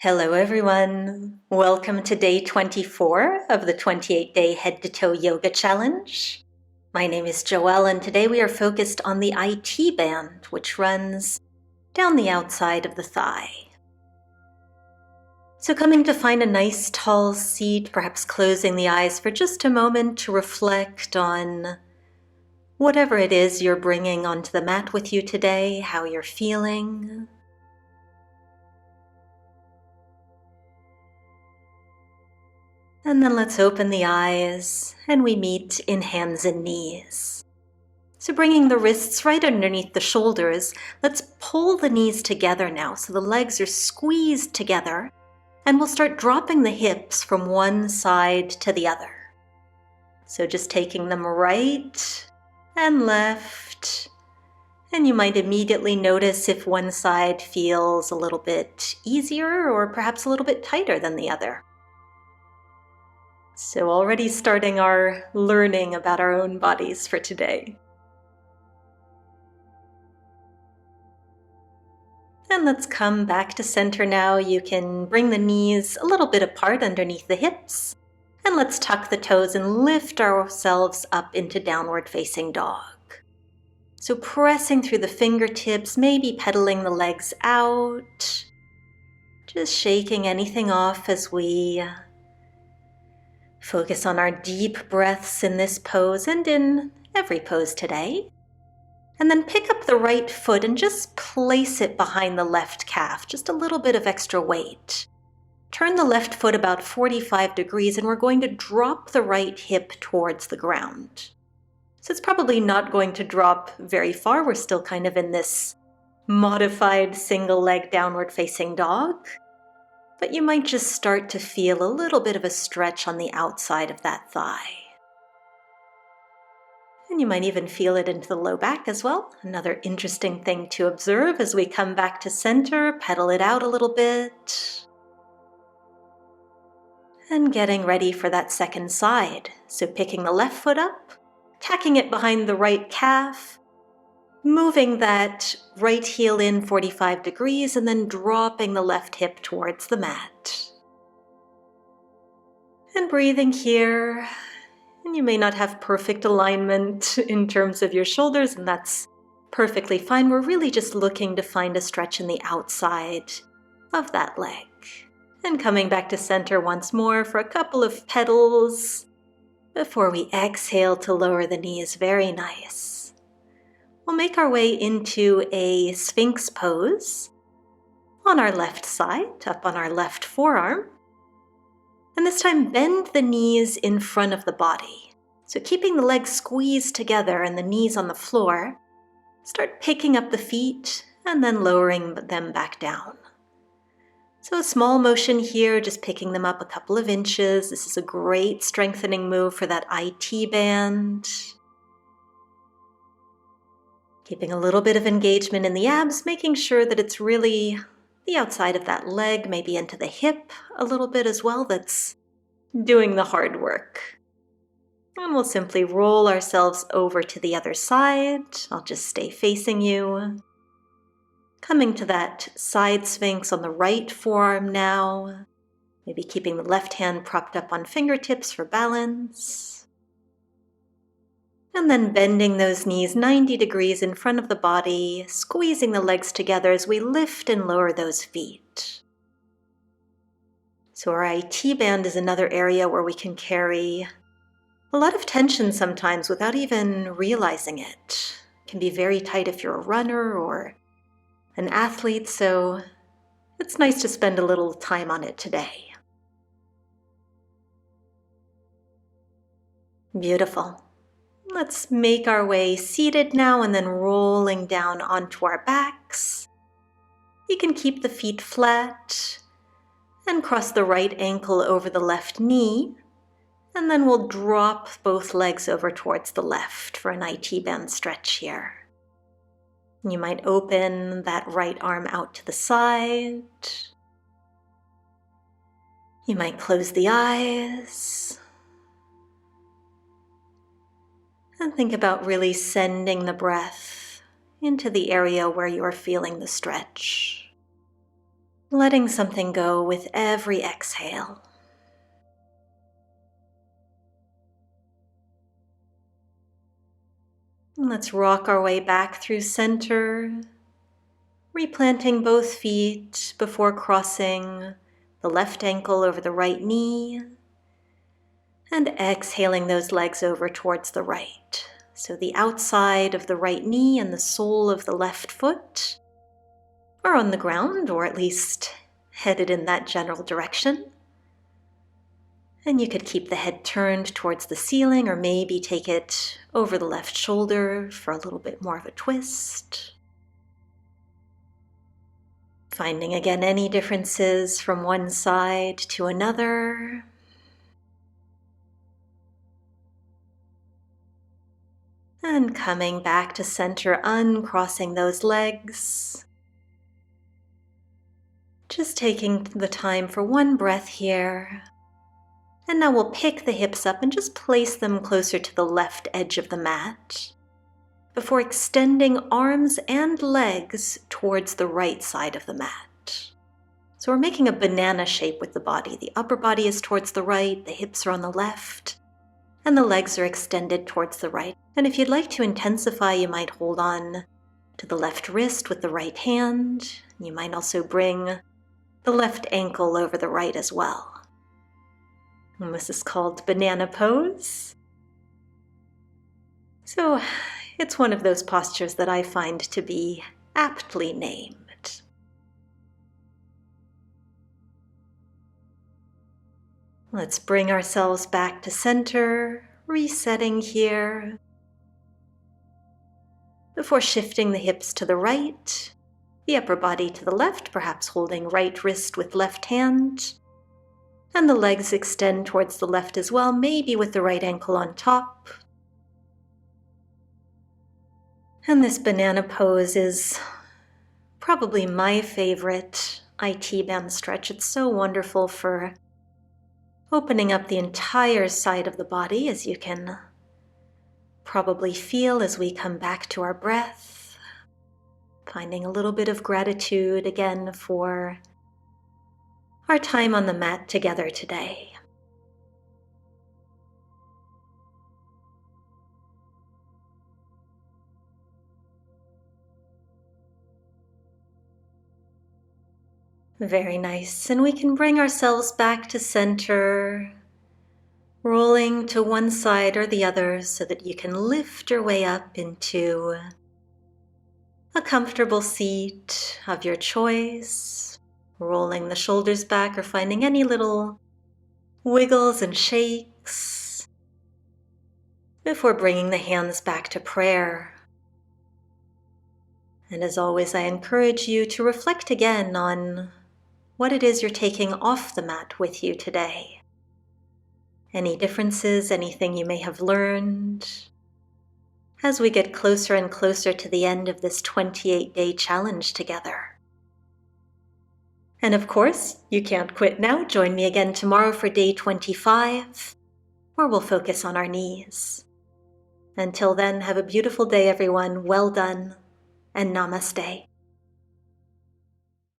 Hello everyone! Welcome to day 24 of the 28-day head-to-toe yoga challenge. My name is Joelle and today we are focused on the IT band, which runs down the outside of the thigh. So coming to find a nice tall seat, perhaps closing the eyes for just a moment to reflect on whatever it is you're bringing onto the mat with you today, how you're feeling. And then let's open the eyes and we meet in hands and knees. So bringing the wrists right underneath the shoulders, let's pull the knees together now so the legs are squeezed together, and we'll start dropping the hips from one side to the other. So just taking them right and left, and you might immediately notice if one side feels a little bit easier or perhaps a little bit tighter than the other. So already starting our learning about our own bodies for today. And let's come back to center now. You can bring the knees a little bit apart underneath the hips. And let's tuck the toes and lift ourselves up into downward facing dog. So pressing through the fingertips, maybe pedaling the legs out. Just shaking anything off as we focus on our deep breaths in this pose and in every pose today. And then pick up the right foot and just place it behind the left calf, just a little bit of extra weight. Turn the left foot about 45 degrees and we're going to drop the right hip towards the ground. So it's probably not going to drop very far. We're still kind of in this modified single leg downward facing dog. But you might just start to feel a little bit of a stretch on the outside of that thigh. And you might even feel it into the low back as well. Another interesting thing to observe as we come back to center, pedal it out a little bit. And getting ready for that second side. So picking the left foot up, tacking it behind the right calf, moving that right heel in 45 degrees and then dropping the left hip towards the mat. And breathing here. And you may not have perfect alignment in terms of your shoulders, and that's perfectly fine. We're really just looking to find a stretch in the outside of that leg. And coming back to center once more for a couple of pedals before we exhale to lower the knees. Very nice. We'll make our way into a Sphinx pose on our left side, up on our left forearm. And this time bend the knees in front of the body. So keeping the legs squeezed together and the knees on the floor, start picking up the feet and then lowering them back down. So a small motion here, just picking them up a couple of inches. This is a great strengthening move for that IT band. Keeping a little bit of engagement in the abs, making sure that it's really the outside of that leg, maybe into the hip a little bit as well, that's doing the hard work. And we'll simply roll ourselves over to the other side. I'll just stay facing you. Coming to that side Sphinx on the right forearm now. Maybe keeping the left hand propped up on fingertips for balance. And then bending those knees 90 degrees in front of the body, squeezing the legs together as we lift and lower those feet. So our IT band is another area where we can carry a lot of tension sometimes without even realizing it. It can be very tight if you're a runner or an athlete, so it's nice to spend a little time on it today. Beautiful. Let's make our way seated now and then rolling down onto our backs. You can keep the feet flat and cross the right ankle over the left knee. And then we'll drop both legs over towards the left for an IT band stretch here. You might open that right arm out to the side. You might close the eyes. And think about really sending the breath into the area where you are feeling the stretch. letting something go with every exhale. Let's rock our way back through center, replanting both feet before crossing the left ankle over the right knee, and exhaling those legs over towards the right. So the outside of the right knee and the sole of the left foot are on the ground, or at least headed in that general direction. And you could keep the head turned towards the ceiling, or maybe take it over the left shoulder for a little bit more of a twist. Finding again any differences from one side to another. And coming back to center, uncrossing those legs. Just taking the time for one breath here. And now we'll pick the hips up and just place them closer to the left edge of the mat before extending arms and legs towards the right side of the mat. So we're making a banana shape with the body. The upper body is towards the right, the hips are on the left, and the legs are extended towards the right. And if you'd like to intensify, you might hold on to the left wrist with the right hand. You might also bring the left ankle over the right as well. And this is called banana pose. So it's one of those postures that I find to be aptly named. Let's bring ourselves back to center, resetting here. Before shifting the hips to the right, the upper body to the left, perhaps holding right wrist with left hand, and the legs extend towards the left as well, maybe with the right ankle on top. And this banana pose is probably my favorite IT band stretch. It's so wonderful for opening up the entire side of the body, as you can probably feel as we come back to our breath. Finding a little bit of gratitude again for our time on the mat together today. Very nice. And we can bring ourselves back to center, rolling to one side or the other so that you can lift your way up into a comfortable seat of your choice, rolling the shoulders back or finding any little wiggles and shakes before bringing the hands back to prayer. And as always, I encourage you to reflect again on what it is you're taking off the mat with you today. Any differences, anything you may have learned, as we get closer and closer to the end of this 28-day challenge together. And of course, you can't quit now. Join me again tomorrow for day 25, where we'll focus on our knees. Until then, have a beautiful day, everyone. Well done, and namaste.